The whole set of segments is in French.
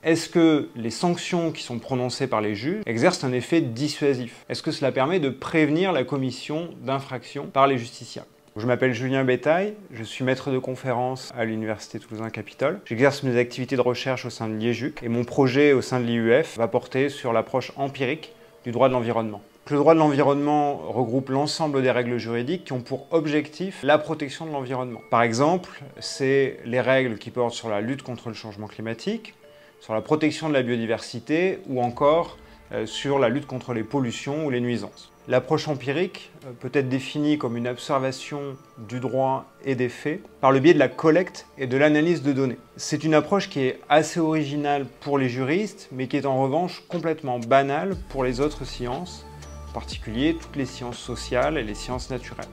est-ce que les sanctions qui sont prononcées par les juges exercent un effet dissuasif? Est-ce que cela permet de prévenir la commission d'infractions par les justiciables? Je m'appelle Julien Bétail, je suis maître de conférence à l'Université Toulousain-Capitole. J'exerce mes activités de recherche au sein de l'IEJUC et mon projet au sein de l'IUF va porter sur l'approche empirique du droit de l'environnement. Le droit de l'environnement regroupe l'ensemble des règles juridiques qui ont pour objectif la protection de l'environnement. Par exemple, c'est les règles qui portent sur la lutte contre le changement climatique, sur la protection de la biodiversité ou encore sur la lutte contre les pollutions ou les nuisances. L'approche empirique peut être définie comme une observation du droit et des faits par le biais de la collecte et de l'analyse de données. C'est une approche qui est assez originale pour les juristes, mais qui est en revanche complètement banale pour les autres sciences, en particulier toutes les sciences sociales et les sciences naturelles.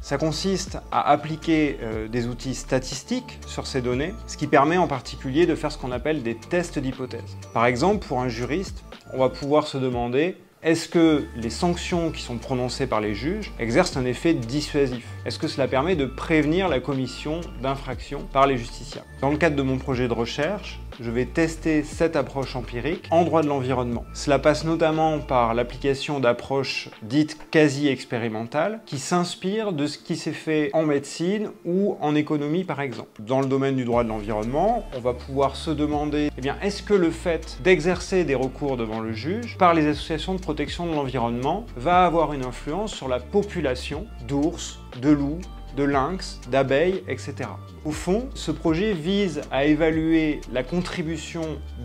Ça consiste à appliquer des outils statistiques sur ces données, ce qui permet en particulier de faire ce qu'on appelle des tests d'hypothèse. Par exemple, pour un juriste, on va pouvoir se demander: est-ce que les sanctions qui sont prononcées par les juges exercent un effet dissuasif? Est-ce que cela permet de prévenir la commission d'infractions par les justiciables? Dans le cadre de mon projet de recherche, je vais tester cette approche empirique en droit de l'environnement. Cela passe notamment par l'application d'approches dites quasi-expérimentales qui s'inspirent de ce qui s'est fait en médecine ou en économie par exemple. Dans le domaine du droit de l'environnement, on va pouvoir se demander, est-ce que le fait d'exercer des recours devant le juge par les associations de protection de l'environnement va avoir une influence sur la population d'ours, de loups, de lynx, d'abeilles, etc. Au fond, ce projet vise à évaluer la contribution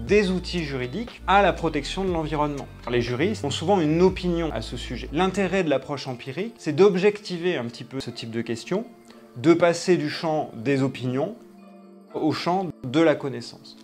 des outils juridiques à la protection de l'environnement. Les juristes ont souvent une opinion à ce sujet. L'intérêt de l'approche empirique, c'est d'objectiver un petit peu ce type de questions, de passer du champ des opinions au champ de la connaissance.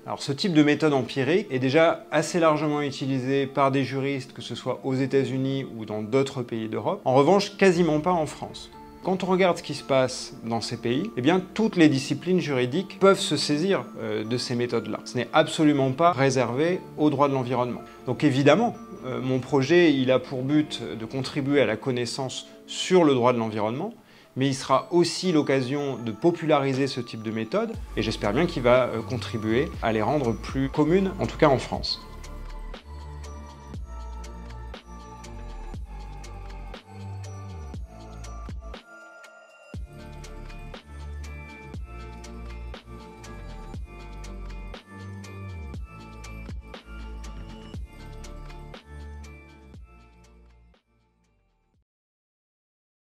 Alors ce type de méthode empirique est déjà assez largement utilisé par des juristes, que ce soit aux États-Unis ou dans d'autres pays d'Europe. En revanche, quasiment pas en France. Quand on regarde ce qui se passe dans ces pays, toutes les disciplines juridiques peuvent se saisir de ces méthodes-là. Ce n'est absolument pas réservé au droit de l'environnement. Donc évidemment, mon projet il a pour but de contribuer à la connaissance sur le droit de l'environnement, mais il sera aussi l'occasion de populariser ce type de méthode, et j'espère bien qu'il va contribuer à les rendre plus communes, en tout cas en France.